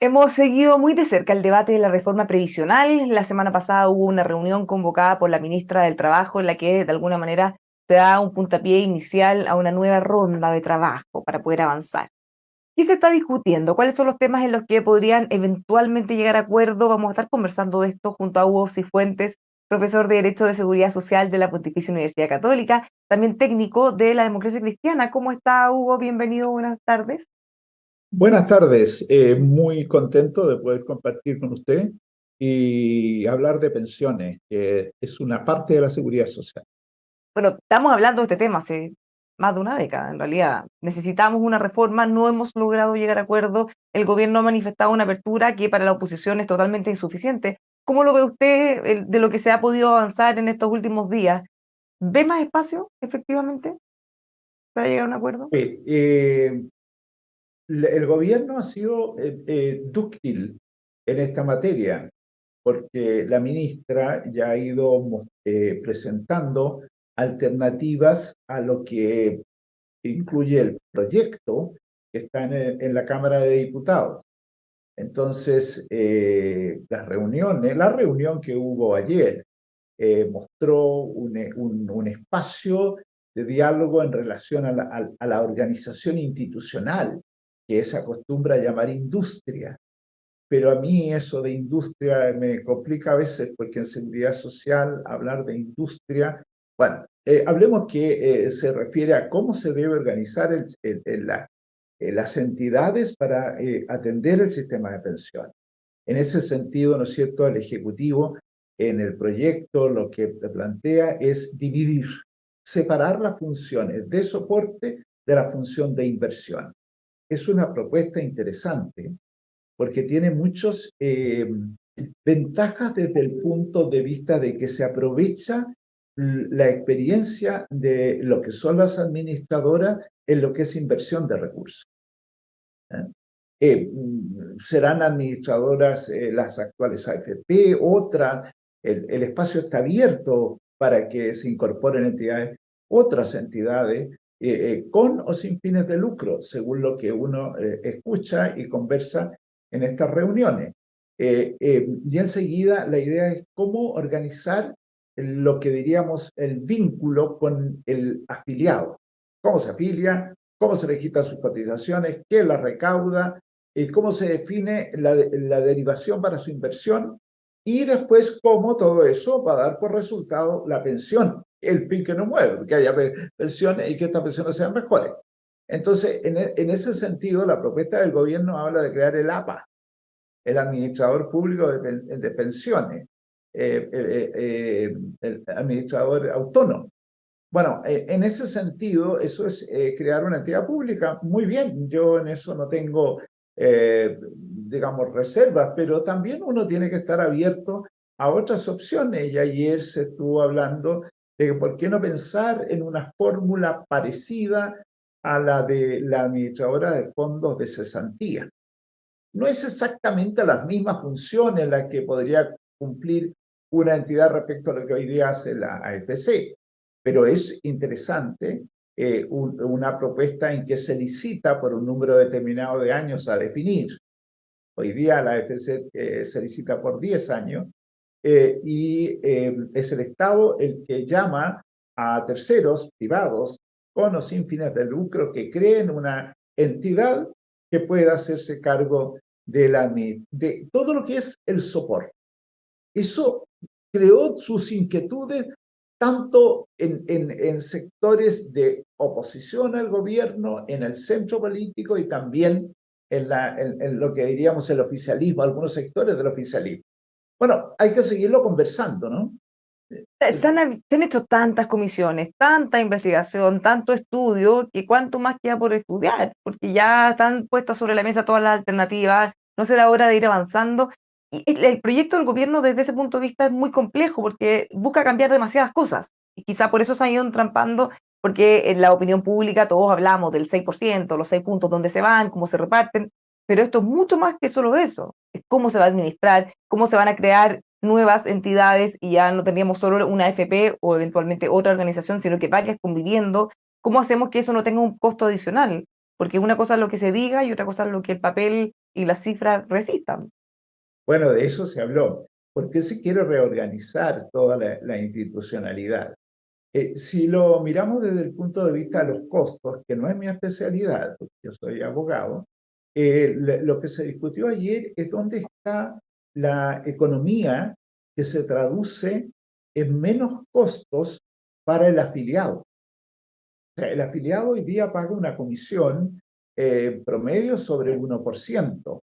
Hemos seguido muy de cerca el debate de la reforma previsional. La semana pasada hubo una reunión convocada por la ministra del Trabajo en la que de alguna manera se da un puntapié inicial a una nueva ronda de trabajo para poder avanzar. ¿Qué se está discutiendo? ¿Cuáles son los temas en los que podrían eventualmente llegar a acuerdo? Vamos a estar conversando de esto junto a Hugo Cifuentes, profesor de Derecho de Seguridad Social de la Pontificia Universidad Católica, también técnico de la Democracia Cristiana. ¿Cómo está, Hugo? Bienvenido, buenas tardes. Buenas tardes, muy contento de poder compartir con usted y hablar de pensiones, que es una parte de la seguridad social. Bueno, estamos hablando de este tema hace más de una década, en realidad. Necesitamos una reforma, no hemos logrado llegar a acuerdo. El gobierno ha manifestado una apertura que para la oposición es totalmente insuficiente. ¿Cómo lo ve usted de lo que se ha podido avanzar en estos últimos días? ¿Ve más espacio, efectivamente, para llegar a un acuerdo? El gobierno ha sido dúctil en esta materia, porque la ministra ya ha ido presentando alternativas a lo que incluye el proyecto que está en la Cámara de Diputados. Entonces, la reunión que hubo ayer mostró un espacio de diálogo en relación a la organización institucional que se acostumbra a llamar industria. Pero a mí eso de industria me complica a veces porque en seguridad social hablar de industria, bueno, hablemos que se refiere a cómo se debe organizar las entidades para atender el sistema de pensiones. En ese sentido, ¿no es cierto?, el Ejecutivo en el proyecto lo que plantea es dividir, separar las funciones de soporte de la función de inversión. Es una propuesta interesante porque tiene muchas ventajas desde el punto de vista de que se aprovecha la experiencia de lo que son las administradoras en lo que es inversión de recursos. ¿Eh? Serán administradoras las actuales AFP, otras, el espacio está abierto para que se incorporen otras entidades con o sin fines de lucro, según lo que uno escucha y conversa en estas reuniones. Y enseguida la idea es cómo organizar lo que diríamos el vínculo con el afiliado. ¿Cómo se afilia? ¿Cómo se registran sus cotizaciones? ¿Qué las recauda? ¿Cómo se define la derivación para su inversión? Y después, cómo todo eso va a dar por resultado la pensión, el fin que nos mueve, que haya pensiones y que estas pensiones sean mejores. Entonces, en ese sentido, la propuesta del gobierno habla de crear el APA, el Administrador Público de Pensiones, el Administrador Autónomo. Bueno, en ese sentido, eso es crear una entidad pública. Muy bien, yo en eso no tengo, digamos, reservas, pero también uno tiene que estar abierto a otras opciones. Y ayer se estuvo hablando de que por qué no pensar en una fórmula parecida a la de la administradora de fondos de cesantía. No es exactamente las mismas funciones las que podría cumplir una entidad respecto a lo que hoy día hace la AFC, pero es interesante una propuesta en que se licita por un número determinado de años a definir. Hoy día la AFC se licita por 10 años y es el Estado el que llama a terceros privados con o sin fines de lucro que creen una entidad que pueda hacerse cargo de todo lo que es el soporte. Eso creó sus inquietudes tanto en sectores de oposición al gobierno, en el centro político y también en lo que diríamos el oficialismo, algunos sectores del oficialismo. Bueno, hay que seguirlo conversando, ¿no? Se han hecho tantas comisiones, tanta investigación, tanto estudio, que cuánto más queda por estudiar, porque ya están puestas sobre la mesa todas las alternativas, no será hora de ir avanzando. Y el proyecto del gobierno desde ese punto de vista es muy complejo porque busca cambiar demasiadas cosas y quizá por eso se han ido entrampando, porque en la opinión pública todos hablamos del 6%, los 6 puntos, dónde se van, cómo se reparten, pero esto es mucho más que solo eso, es cómo se va a administrar, cómo se van a crear nuevas entidades y ya no tendríamos solo una AFP o eventualmente otra organización, sino que varias conviviendo. ¿Cómo hacemos que eso no tenga un costo adicional? Porque una cosa es lo que se diga y otra cosa es lo que el papel y las cifras resistan. Bueno, de eso se habló. ¿Por qué se quiere reorganizar toda la institucionalidad? Si lo miramos desde el punto de vista de los costos, que no es mi especialidad, porque yo soy abogado, lo que se discutió ayer es dónde está la economía que se traduce en menos costos para el afiliado. O sea, el afiliado hoy día paga una comisión promedio sobre el 1%.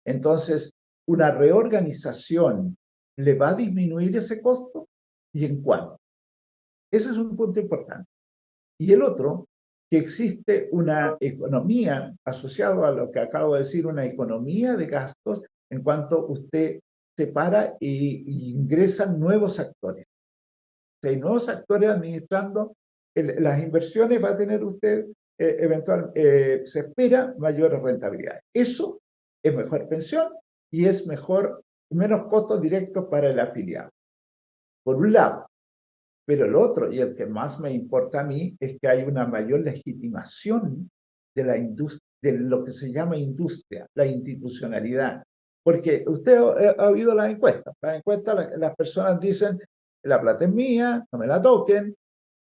Entonces, una reorganización le va a disminuir ese costo y en cuánto. Ese es un punto importante. Y el otro, que existe una economía asociada a lo que acabo de decir, una economía de gastos en cuanto usted separa y ingresan nuevos actores. Si hay nuevos actores administrando las inversiones, va a tener usted se espera mayores rentabilidades. Eso es mejor pensión y es menos costos directos para el afiliado. Por un lado. Pero el otro, y el que más me importa a mí, es que hay una mayor legitimación de la industria, de lo que se llama industria, la institucionalidad. Porque usted ha oído las encuestas. Las encuestas, las personas dicen, la plata es mía, no me la toquen,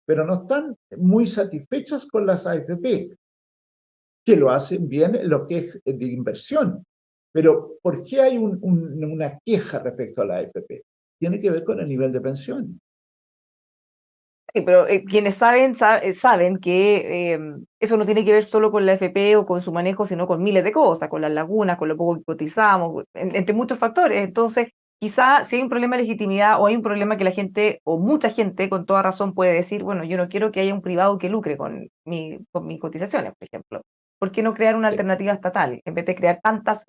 pero no están muy satisfechas con las AFP, que lo hacen bien en lo que es de inversión. Pero ¿por qué hay una queja respecto a la AFP? Tiene que ver con el nivel de pensión. Sí, pero quienes saben que eso no tiene que ver solo con la FP o con su manejo, sino con miles de cosas, con las lagunas, con lo poco que cotizamos, entre muchos factores. Entonces, quizá si hay un problema de legitimidad o hay un problema que la gente, o mucha gente con toda razón puede decir, bueno, yo no quiero que haya un privado que lucre con mis cotizaciones, por ejemplo. ¿Por qué no crear una alternativa estatal en vez de crear tantas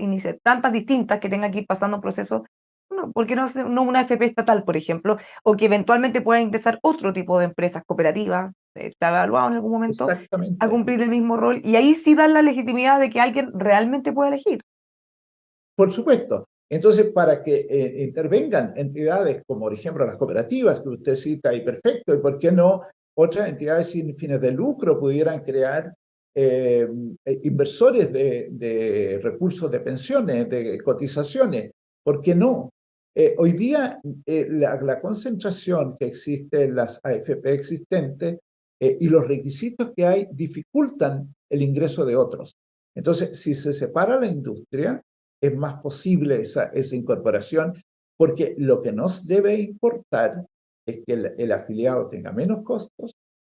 distintas que tengan que ir pasando un proceso? No, ¿por qué no una FP estatal, por ejemplo? O que eventualmente pueda ingresar otro tipo de empresas cooperativas, está evaluado en algún momento, a Exactamente. cumplir el mismo rol, y ahí sí dan la legitimidad de que alguien realmente pueda elegir. Por supuesto. Entonces, para que intervengan entidades como, por ejemplo, las cooperativas que usted cita, y perfecto, y por qué no otras entidades sin fines de lucro pudieran crear inversores de recursos de pensiones, de cotizaciones, ¿por qué no? Hoy día, la concentración que existe en las AFP existentes y los requisitos que hay dificultan el ingreso de otros. Entonces, si se separa la industria, es más posible esa incorporación, porque lo que nos debe importar es que el afiliado tenga menos costos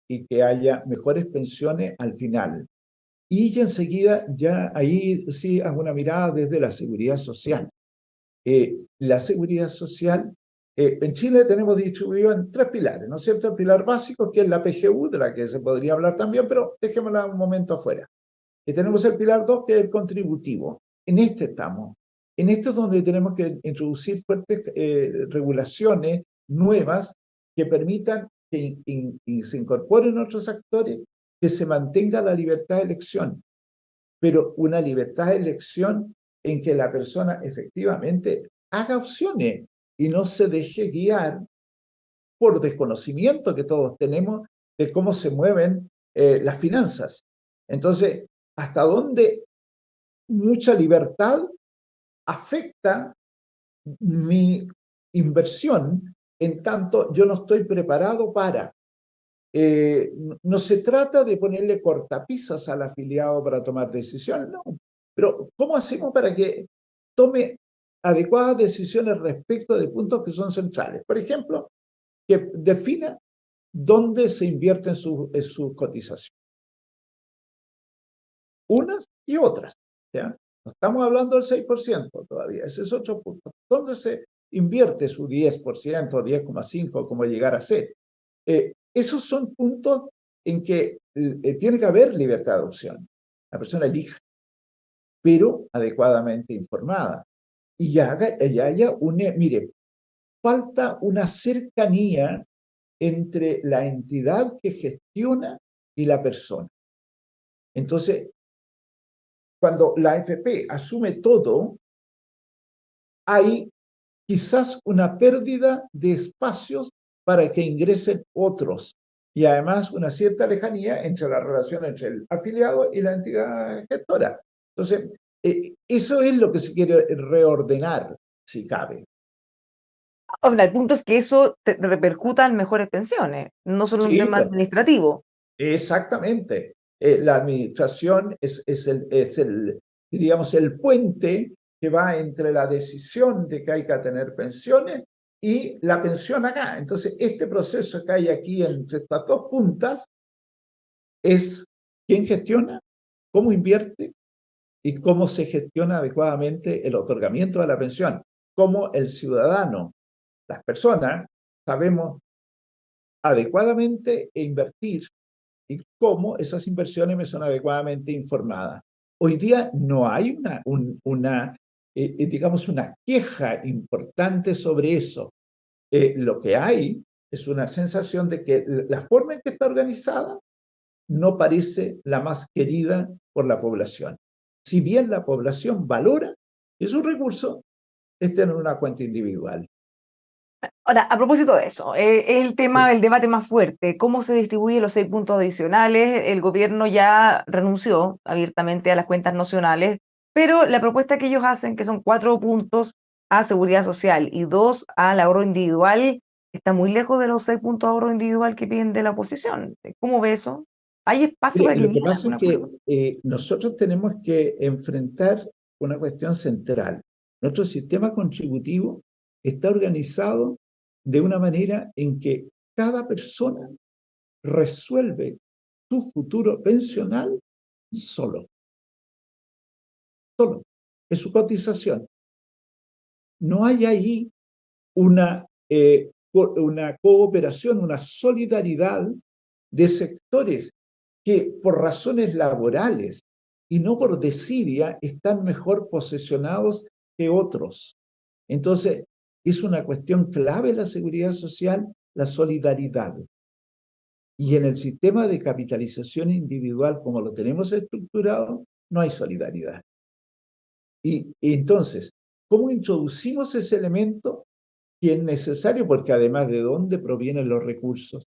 y que haya mejores pensiones al final. Y ya enseguida, ya ahí sí hago una mirada desde la seguridad social. La seguridad social, en Chile tenemos distribuido en 3 pilares, ¿no es cierto? El pilar básico, que es la PGU, de la que se podría hablar también, pero dejémosla un momento afuera. Y tenemos el pilar 2, que es el contributivo. En este estamos. En este es donde tenemos que introducir fuertes regulaciones nuevas que permitan que se incorporen otros actores, que se mantenga la libertad de elección, pero una libertad de elección en que la persona efectivamente haga opciones y no se deje guiar por desconocimiento que todos tenemos de cómo se mueven las finanzas. Entonces, ¿hasta dónde mucha libertad afecta mi inversión en tanto yo no estoy preparado para? No se trata de ponerle cortapisas al afiliado para tomar decisiones, no. Pero ¿cómo hacemos para que tome adecuadas decisiones respecto de puntos que son centrales? Por ejemplo, que defina dónde se invierten sus cotizaciones. Unas y otras, ¿ya? No estamos hablando del 6% todavía, ese es otro punto. ¿Dónde se invierte su 10%, 10,5%, como llegar a ser? Esos son puntos en que tiene que haber libertad de opción. La persona elija, pero adecuadamente informada. Y haya mire, falta una cercanía entre la entidad que gestiona y la persona. Entonces, cuando la AFP asume todo, hay quizás una pérdida de espacios para que ingresen otros y además una cierta lejanía entre la relación entre el afiliado y la entidad gestora. Entonces, Eso es lo que se quiere reordenar, si cabe. Ahora, el punto es que eso te repercuta en mejores pensiones, no solo un Sí, tema pues, administrativo. exactamente. La administración diríamos, el puente que va entre la decisión de que hay que tener pensiones y la pensión acá. Entonces, este proceso que hay aquí entre estas dos puntas es quién gestiona, cómo invierte y cómo se gestiona adecuadamente el otorgamiento de la pensión, cómo el ciudadano, las personas, sabemos adecuadamente invertir y cómo esas inversiones me son adecuadamente informadas. Hoy día no hay digamos, una queja importante sobre eso. Lo que hay es una sensación de que la forma en que está organizada no parece la más querida por la población. Si bien la población valora que su recurso es tener una cuenta individual. Ahora, a propósito de eso, el tema, el debate más fuerte, ¿cómo se distribuyen los 6 puntos adicionales? El gobierno ya renunció abiertamente a las cuentas nacionales, pero la propuesta que ellos hacen, que son 4 puntos a seguridad social y 2 al ahorro individual, está muy lejos de los 6 puntos de ahorro individual que piden de la oposición. ¿Cómo ve eso? ¿Hay espacio para Mire, que lo que lleguen a pasa algún es que acuerdo? nosotros tenemos que enfrentar una cuestión central. Nuestro sistema contributivo está organizado de una manera en que cada persona resuelve su futuro pensional solo, solo, es su cotización. No hay ahí una cooperación, una solidaridad de sectores que por razones laborales y no por desidia están mejor posesionados que otros. Entonces, es una cuestión clave en la seguridad social, la solidaridad. Y en el sistema de capitalización individual, como lo tenemos estructurado, no hay solidaridad. Y entonces, ¿cómo introducimos ese elemento que es necesario? Porque además, ¿de dónde provienen los recursos?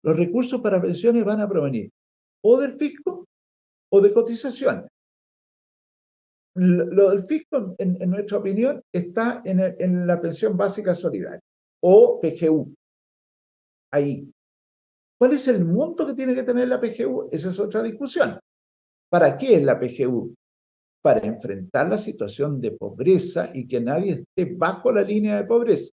Los recursos para pensiones van a provenir o del fisco o de cotización. Lo del fisco, en nuestra opinión, está en la pensión básica solidaria o PGU. Ahí. ¿Cuál es el monto que tiene que tener la PGU? Esa es otra discusión. ¿Para qué es la PGU? Para enfrentar la situación de pobreza y que nadie esté bajo la línea de pobreza.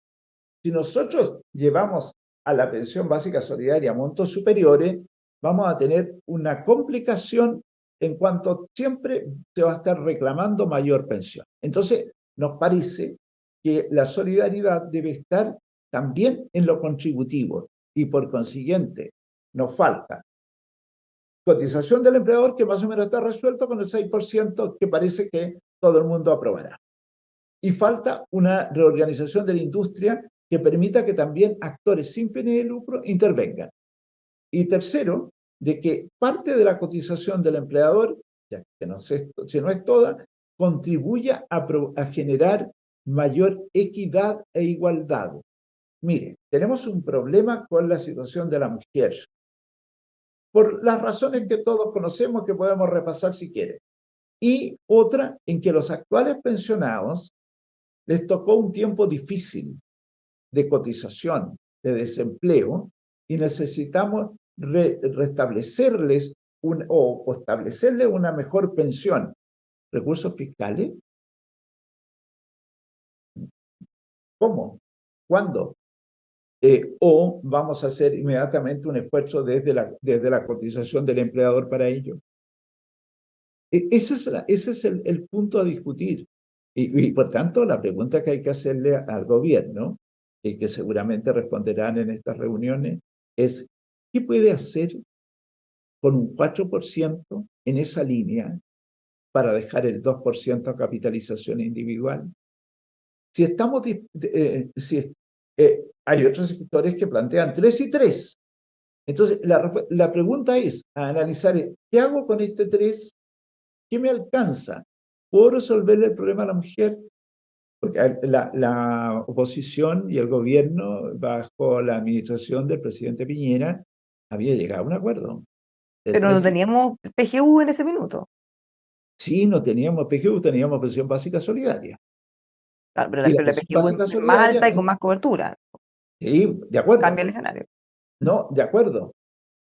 Si nosotros llevamos a la pensión básica solidaria montos superiores, vamos a tener una complicación en cuanto siempre se va a estar reclamando mayor pensión. Entonces, nos parece que la solidaridad debe estar también en lo contributivo y por consiguiente nos falta cotización del empleador, que más o menos está resuelto con el 6% que parece que todo el mundo aprobará. Y falta una reorganización de la industria que permita que también actores sin fines de lucro intervengan. Y tercero, de que parte de la cotización del empleador, ya que no sé si no es toda, contribuya a generar mayor equidad e igualdad. Mire, tenemos un problema con la situación de la mujer, por las razones que todos conocemos, que podemos repasar si quieren. Y otra en que los actuales pensionados les tocó un tiempo difícil de cotización, de desempleo, y necesitamos restablecerles o establecerles una mejor pensión. ¿Recursos fiscales? ¿Cómo? ¿Cuándo? O vamos a hacer inmediatamente un esfuerzo desde la cotización del empleador para ello. Ese es el punto a discutir. Y por tanto, la pregunta que hay que hacerle al gobierno, y que seguramente responderán en estas reuniones, es ¿qué puede hacer con un 4% en esa línea para dejar el 2% a capitalización individual? Si estamos, hay otros sectores que plantean 3 y 3. Entonces, la pregunta es a analizar, ¿qué hago con este 3? ¿Qué me alcanza? ¿Puedo resolverle el problema a la mujer? Porque la oposición y el gobierno, bajo la administración del presidente Piñera, había llegado a un acuerdo de Pero no 3. teníamos PGU en ese minuto. Sí, no teníamos PGU, teníamos pensión básica solidaria. Claro, pero Y la la pensión PGU básica es más solidaria, alta y con más cobertura. sí, de acuerdo, Cambia el escenario. no, de acuerdo.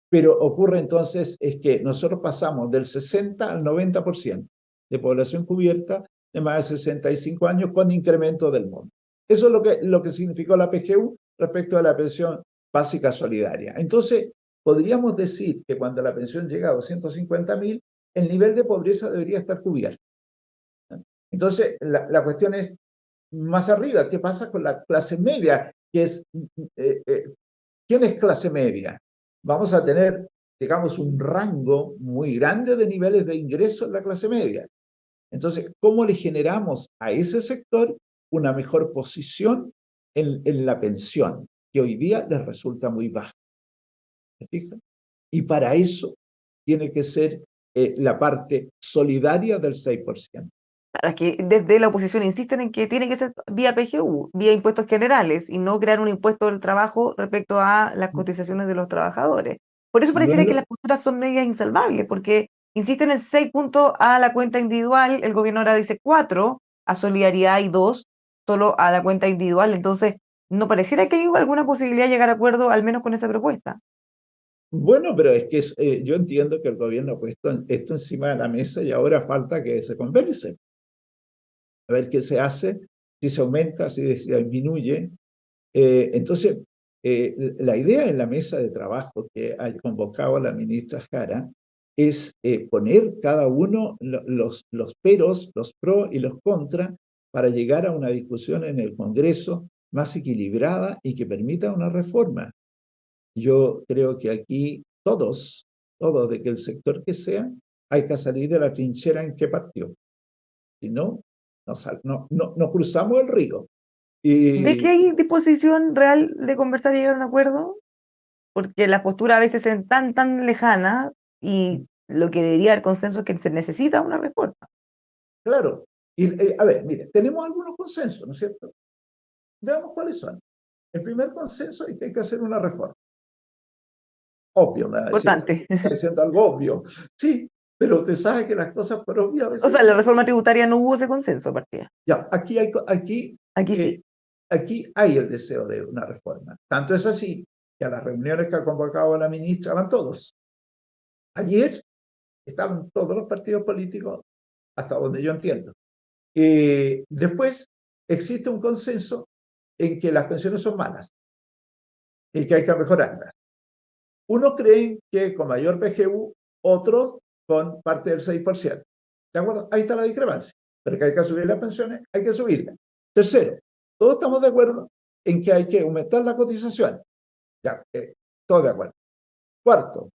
Pero ocurre entonces es que nosotros pasamos del 60 al 90% de población cubierta de más de 65 años con incremento del monto. Eso es lo que significó la PGU respecto a la pensión básica solidaria. Entonces, podríamos decir que cuando la pensión llega a 250.000, el nivel de pobreza debería estar cubierto. Entonces, la cuestión es más arriba, ¿qué pasa con la clase media? Que es, eh, eh, ¿quién es clase media? Vamos a tener, digamos, un rango muy grande de niveles de ingreso en la clase media. Entonces, ¿cómo le generamos a ese sector una mejor posición en la pensión, que hoy día les resulta muy baja? ¿Se fijan? Y para eso tiene que ser la parte solidaria del 6%. Claro, es que desde la oposición insisten en que tiene que ser vía PGU, vía impuestos generales, y no crear un impuesto del trabajo respecto a las cotizaciones de los trabajadores. Por eso No es pareciera que lo, las posturas son medias insalvables, porque insisten en 6 puntos a la cuenta individual, el gobierno ahora dice 4 a solidaridad y 2 solo a la cuenta individual. Entonces, no pareciera que hay alguna posibilidad de llegar a acuerdo, al menos con esa propuesta. bueno, pero es que yo entiendo que el gobierno ha puesto esto encima de la mesa y ahora falta que se converse. A ver qué se hace, si se aumenta, si se disminuye. Entonces, la idea en la mesa de trabajo que ha convocado la ministra Jara es poner cada uno los peros, los pros y los contras para llegar a una discusión en el Congreso más equilibrada y que permita una reforma. Yo creo que aquí todos, de que el sector que sea, hay que salir de la trinchera en que partió. Si no, no cruzamos el río. ¿De que Y hay disposición real de conversar y llegar a un acuerdo? Porque las posturas a veces son tan lejanas y lo que debería haber consenso es que se necesita una reforma. claro, a ver, mire, tenemos algunos consensos, ¿no es cierto? Veamos cuáles son. El primer consenso es que hay que hacer una reforma. Obvio, me va a decir, Importante. está diciendo algo obvio. Sí, pero usted sabe que las cosas por obvias a O veces sea, no. la reforma tributaria no hubo ese consenso, partida. Ya, Aquí eh, sí. aquí hay el deseo de una reforma. Tanto es así que a las reuniones que ha convocado la ministra van todos. Ayer estaban todos los partidos políticos, hasta donde yo entiendo. Después existe un consenso en que las pensiones son malas y que hay que mejorarlas. Unos creen que con mayor PGU, otros con parte del 6%. ¿De acuerdo? Ahí está la discrepancia. Pero que hay que subir las pensiones, hay que subirlas. Tercero, todos estamos de acuerdo en que hay que aumentar la cotización. Ya, todos de acuerdo. Cuarto,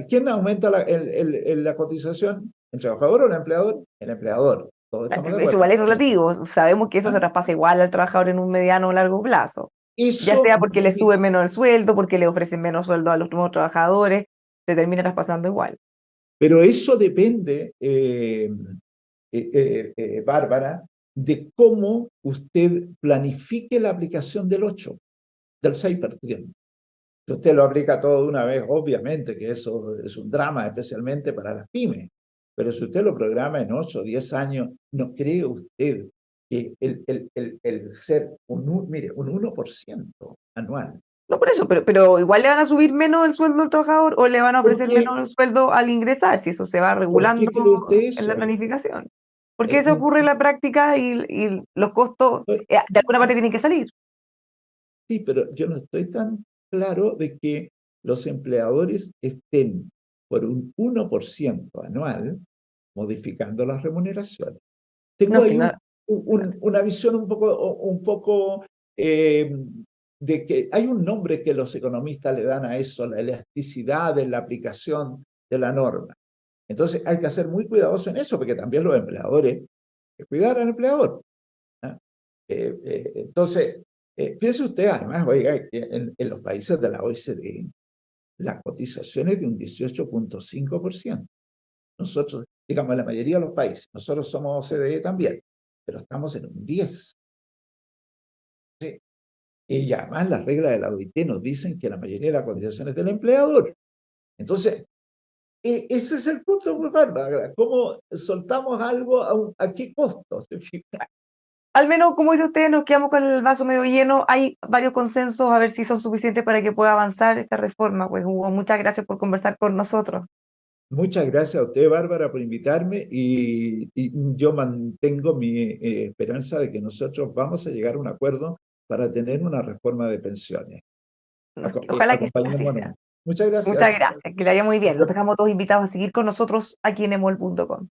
¿quién aumenta la cotización? ¿El trabajador o el empleador? El empleador. Todos estamos de Eso acuerdo. igual es relativo. Sabemos que eso se ¿Ah? traspasa igual al trabajador en un mediano o largo plazo. Ya Eso, sea porque le sube menos el sueldo, porque le ofrecen menos sueldo a los nuevos trabajadores, se termina traspasando igual. pero eso depende, Bárbara, de cómo usted planifique la aplicación del 8, del 6%. Si usted lo aplica todo de una vez, obviamente que eso es un drama, especialmente para las pymes. Pero si usted lo programa en 8 o 10 años, ¿no cree usted que el ser mire, un 1% anual? No por eso, pero igual le van a subir menos el sueldo al trabajador o le van a ¿Por ofrecer qué, menos el sueldo al ingresar, si eso se va ¿Por regulando qué cree usted en la eso? planificación. Porque Eh, eso ocurre en la práctica y los costos de alguna parte tienen que salir. Sí, pero yo no estoy tan claro de que los empleadores estén por un 1% anual modificando las remuneraciones. No, Tengo es que ahí no, una visión un poco eh, de que hay un nombre que los economistas le dan a eso, la elasticidad de la aplicación de la norma. Entonces hay que ser muy cuidadoso en eso, porque también los empleadores, que cuidar al empleador. ¿Ah? Entonces, piense usted además, oiga, que en los países de la OECD, la cotización es de un 18,5%. Nosotros, digamos, la mayoría de los países, nosotros somos OCDE también, pero estamos en un 10%. Sí. Y además las reglas de la OIT nos dicen que la mayoría de la cotización es del empleador. Entonces, ese es el punto, pues, Bárbara. ¿Cómo soltamos algo a qué costo? ¿Se fija? Al menos, como dice usted, nos quedamos con el vaso medio lleno. Hay varios consensos, a ver si son suficientes para que pueda avanzar esta reforma. Pues Hugo, muchas gracias por conversar con nosotros. Muchas gracias a usted, Bárbara, por invitarme y yo mantengo mi esperanza de que nosotros vamos a llegar a un acuerdo para tener una reforma de pensiones. Ojalá que sí, así sea. Acompañémonos. Muchas Muchas gracias. gracias, que le vaya muy bien. Los dejamos todos invitados a seguir con nosotros aquí en emol.com.